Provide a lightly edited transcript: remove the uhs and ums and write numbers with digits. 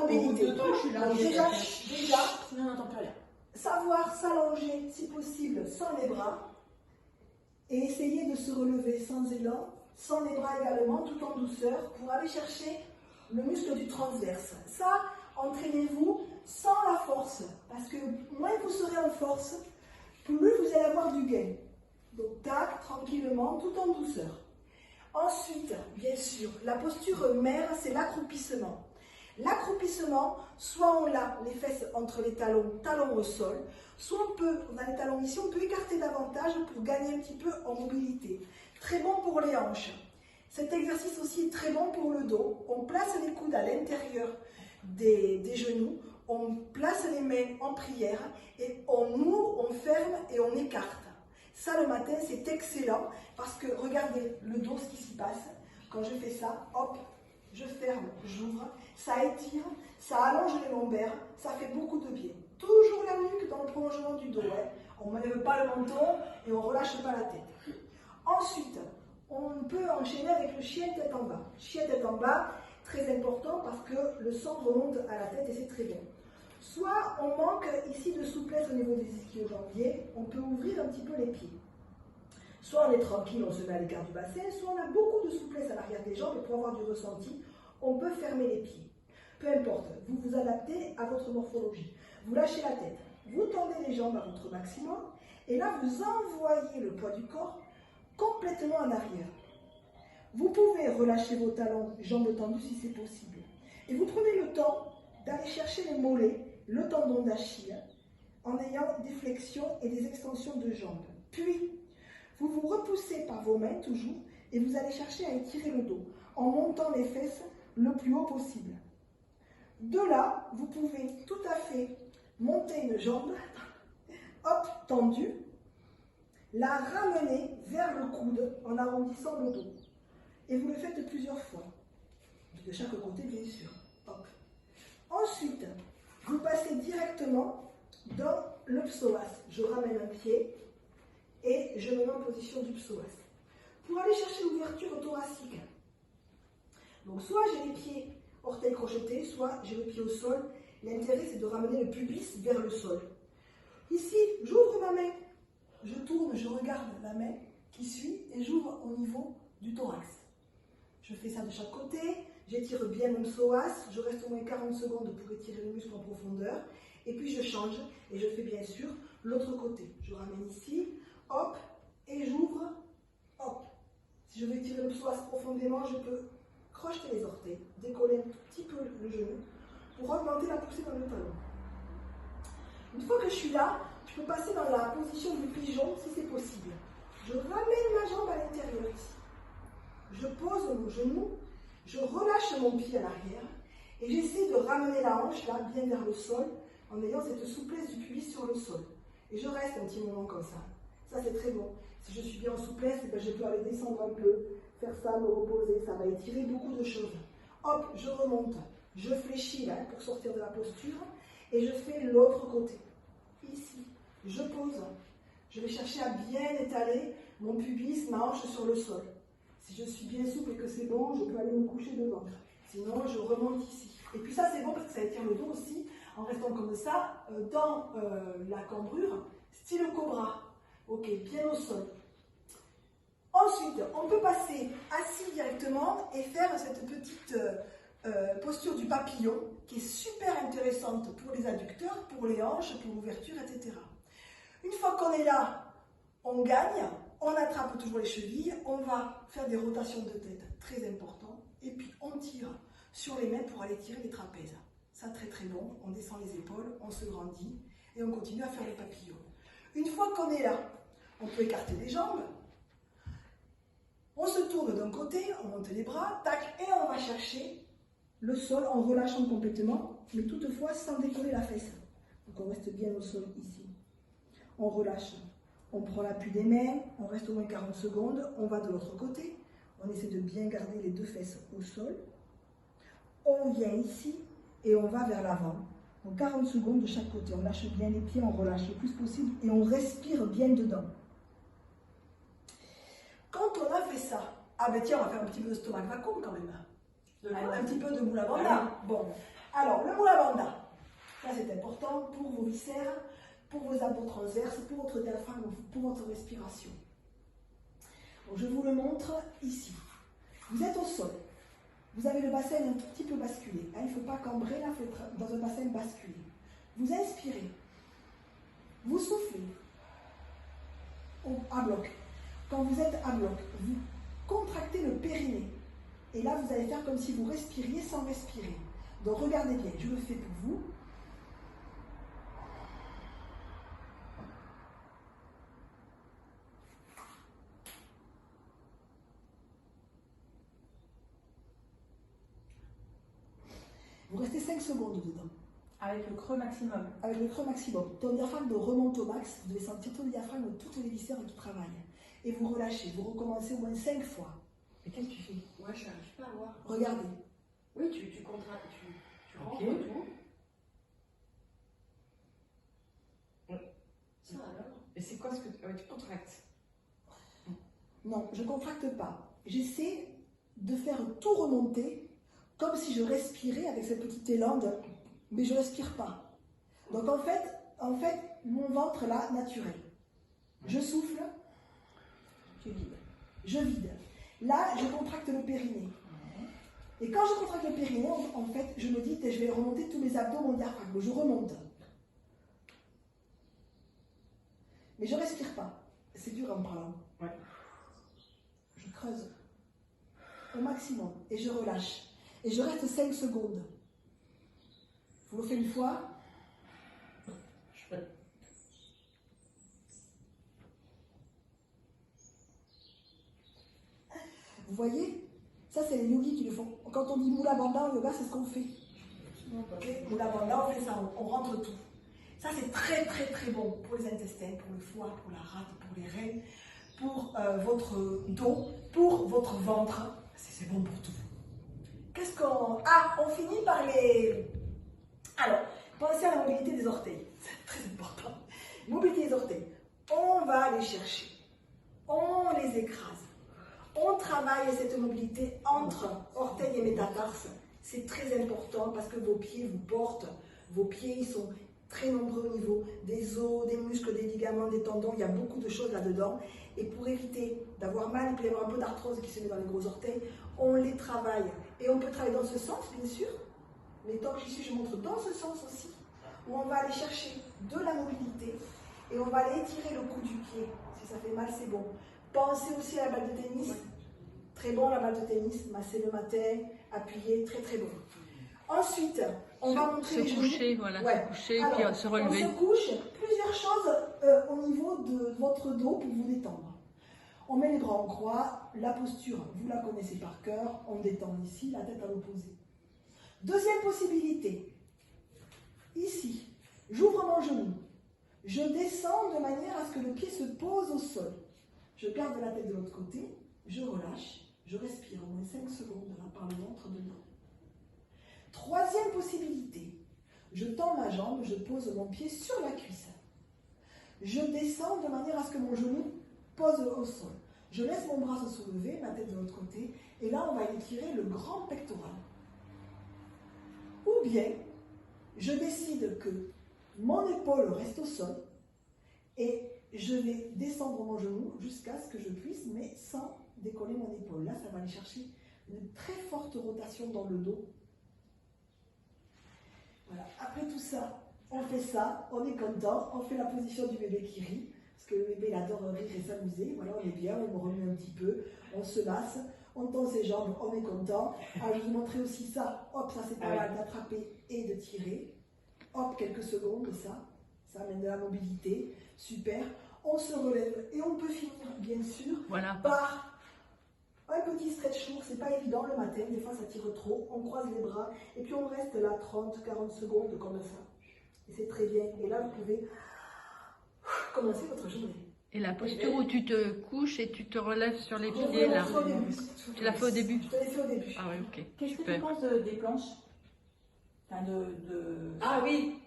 mobilité. Je suis là. Donc déjà, sinon on n'entend plus rien. savoir s'allonger si possible sans les bras et essayer de se relever sans élan, sans les bras également, tout en douceur, pour aller chercher le muscle du transverse. Ça, entraînez-vous sans la force, parce que moins vous serez en force, plus vous allez avoir du gain. Donc tac, tranquillement, tout en douceur. Ensuite, bien sûr, la posture mère, c'est l'accroupissement. L'accroupissement, soit on a les fesses entre les talons, talons au sol, soit on a les talons ici, on peut écarter davantage pour gagner un petit peu en mobilité. Très bon pour les hanches. Cet exercice aussi est très bon pour le dos. On place les coudes à l'intérieur des genoux, on place les mains en prière et on ouvre, on ferme et on écarte. Ça, le matin, c'est excellent parce que regardez le dos, ce qui s'y passe. Quand je fais ça, hop, je ferme, j'ouvre, ça étire, ça allonge les lombaires, ça fait beaucoup de bien. Toujours la nuque dans le prolongement du dos. Hein. On ne lève pas le menton et on ne relâche pas la tête. Ensuite, on peut enchaîner avec le chien tête en bas. Chien tête en bas, très important parce que le sang remonte à la tête et c'est très bien. Soit on manque ici de souplesse au niveau des ischio-jambiers, on peut ouvrir un petit peu les pieds. Soit on est tranquille, on se met à l'écart du bassin, soit on a beaucoup de souplesse à l'arrière des jambes et pour avoir du ressenti, on peut fermer les pieds. Peu importe, vous vous adaptez à votre morphologie. Vous lâchez la tête, vous tendez les jambes à votre maximum et là vous envoyez le poids du corps complètement en arrière. Vous pouvez relâcher vos talons, jambes tendues si c'est possible. Et vous prenez le temps d'aller chercher les mollets, le tendon d'Achille, en ayant des flexions et des extensions de jambes. Puis, vous vous repoussez par vos mains toujours et vous allez chercher à étirer le dos en montant les fesses le plus haut possible. De là, vous pouvez tout à fait monter une jambe, hop, tendue, la ramener vers le coude en arrondissant le dos. Et vous le faites plusieurs fois, de chaque côté bien sûr. Hop. Ensuite, vous passez directement dans le psoas. Je ramène un pied et je me mets en position du psoas. Pour aller chercher l'ouverture thoracique. Donc soit j'ai les pieds orteils crochetés, soit j'ai le pied au sol. L'intérêt c'est de ramener le pubis vers le sol. Ici, j'ouvre ma main, je tourne, je regarde la main qui suit et j'ouvre au niveau du thorax. Je fais ça de chaque côté, j'étire bien mon psoas, je reste au moins 40 secondes pour étirer le muscle en profondeur, et puis je change, et je fais bien sûr l'autre côté. Je ramène ici, hop, et j'ouvre, hop. Si je veux étirer le psoas profondément, je peux crocheter les orteils, décoller un tout petit peu le genou, pour augmenter la poussée dans le talon. Une fois que je suis là, je peux passer dans la position du pigeon, si c'est possible. Je ramène ma jambe à l'intérieur ici. Je pose mon genou, je relâche mon pied à l'arrière et j'essaie de ramener la hanche là bien vers le sol en ayant cette souplesse du pubis sur le sol. Et je reste un petit moment comme ça. Ça c'est très bon. Si je suis bien en souplesse, ben, je peux aller descendre un peu, faire ça, me reposer, ça va étirer beaucoup de choses. Hop, je remonte, je fléchis là pour sortir de la posture et je fais l'autre côté. Ici, je pose, je vais chercher à bien étaler mon pubis, ma hanche sur le sol. Si je suis bien souple et que c'est bon, je peux aller me coucher devant. Sinon, je remonte ici. Et puis ça, c'est bon parce que ça étire le dos aussi, en restant comme ça, dans la cambrure, style cobra. Ok, bien au sol. Ensuite, on peut passer assis directement et faire cette petite posture du papillon, qui est super intéressante pour les adducteurs, pour les hanches, pour l'ouverture, etc. Une fois qu'on est là, on gagne. On attrape toujours les chevilles, on va faire des rotations de tête très importantes et puis on tire sur les mains pour aller tirer les trapèzes. Ça très très bon, on descend les épaules, on se grandit et on continue à faire les papillons. Une fois qu'on est là, on peut écarter les jambes, on se tourne d'un côté, on monte les bras, tac, et on va chercher le sol en relâchant complètement, mais toutefois sans décoller la fesse. Donc on reste bien au sol ici. On relâche. On prend l'appui des mains, on reste au moins 40 secondes, on va de l'autre côté, on essaie de bien garder les deux fesses au sol. On vient ici et on va vers l'avant. Donc 40 secondes de chaque côté, on lâche bien les pieds, on relâche le plus possible et on respire bien dedans. Quand on a fait ça, ah ben tiens, on va faire un petit peu de stomac vacuum quand même. Un petit peu de boule à banda. Bon, Alors, le Mula Bandha, ça c'est important pour vos viscères, pour vos abdos transverses, pour votre diaphragme, pour votre respiration. Donc, je vous le montre ici. Vous êtes au sol. Vous avez le bassin un tout petit peu basculé. Hein, il ne faut pas cambrer, là, il faut être dans un bassin basculé. Vous inspirez. Vous soufflez à bloc. Quand vous êtes à bloc, vous contractez le périnée. Et là, vous allez faire comme si vous respiriez sans respirer. Donc, regardez bien, je le fais pour vous. Vous restez 5 secondes dedans. Avec le creux maximum. Avec le creux maximum. Ton diaphragme remonte au max. Vous devez sentir tout le diaphragme, toutes les viscères qui travaillent. Et vous relâchez. Vous recommencez au moins 5 fois. Mais qu'est-ce que tu fais? Ouais, je n'arrive pas à voir. Regardez. Oui, tu contractes, tu rentres Ok. tout. Ça alors? Et c'est quoi ce que tu contractes? Non, je ne contracte pas. J'essaie de faire tout remonter comme si je respirais avec cette petite élan, mais je ne respire pas. Donc en fait, mon ventre là, naturel. Je souffle, Tu vides. je vide. Là, je contracte le périnée. Et quand je contracte le périnée, en fait, je me dis que je vais remonter tous mes abdos, mon diaphragme. Je remonte. Mais je ne respire pas. C'est dur en parlant. Ouais. Je creuse au maximum et je relâche. Et je reste 5 secondes. Je vous le fais une fois. Vous voyez? Ça, c'est les yogis qui le font. Quand on dit Mula Bandha en yoga, c'est ce qu'on fait. Okay? Mula Bandha, on fait ça, on rentre tout. Ça, c'est très, très, très bon pour les intestins, pour le foie, pour la rate, pour les reins, pour votre dos, pour votre ventre. C'est bon pour tout. Qu'est-ce qu'on... Ah, on finit par les... Alors, pensez à la mobilité des orteils. C'est très important. Mobilité des orteils. On va les chercher. On les écrase. On travaille cette mobilité entre orteils et métatarses. C'est très important parce que vos pieds vous portent. Vos pieds, ils sont très nombreux au niveau des os, des muscles, des ligaments, des tendons. Il y a beaucoup de choses là-dedans. Et pour éviter d'avoir mal, il peut y avoir un peu d'arthrose qui se met dans les gros orteils, on les travaille. Et on peut travailler dans ce sens, bien sûr. Mais tant que j'y suis, je montre dans ce sens aussi, où on va aller chercher de la mobilité et on va aller étirer le cou du pied. Si ça fait mal, c'est bon. Pensez aussi à la balle de tennis. Très bon la balle de tennis. Masser le matin, appuyer, très très bon. Ensuite, on va montrer les genoux. Coucher, voilà, Ouais. se coucher, Alors, puis se relever. On se couche, plusieurs choses au niveau de votre dos pour vous détendre. On met les bras en croix, la posture, vous la connaissez par cœur, on détend ici, la tête à l'opposé. Deuxième possibilité, ici, j'ouvre mon genou, je descends de manière à ce que le pied se pose au sol. Je garde la tête de l'autre côté, je relâche, je respire au moins 5 secondes là, par le ventre de l'eau. Troisième possibilité, je tends ma jambe, je pose mon pied sur la cuisse. Je descends de manière à ce que mon genou pose au sol. Je laisse mon bras se soulever, ma tête de l'autre côté, et là on va étirer le grand pectoral. Ou bien, je décide que mon épaule reste au sol, et je vais descendre mon genou jusqu'à ce que je puisse, mais sans décoller mon épaule. Là, ça va aller chercher une très forte rotation dans le dos. Voilà. Après tout ça, on fait ça, on est content, on fait la position du bébé qui rit, parce que le bébé il adore rire et s'amuser. Voilà, on est bien, on remue un petit peu, on se masse, on tend ses jambes, on est content. Alors, je vais vous montrer aussi ça. Hop, ça c'est pas mal d'attraper et de tirer. Hop, quelques secondes, ça amène de la mobilité. Super. On se relève et on peut finir, bien sûr, Voilà. par un petit stretch lourd. C'est pas évident le matin, des fois ça tire trop. On croise les bras et puis on reste là 30-40 secondes comme ça. Et c'est très bien. Et là, vous pouvez commencer votre journée. Et la posture où tu te couches et tu te relèves sur les Je vous pieds, le là. montre au début. Tu l'as fait au début? Je te l'ai fait au début. Ah oui, ok. Qu'est-ce que tu Super. penses des planches? Enfin, Ah oui,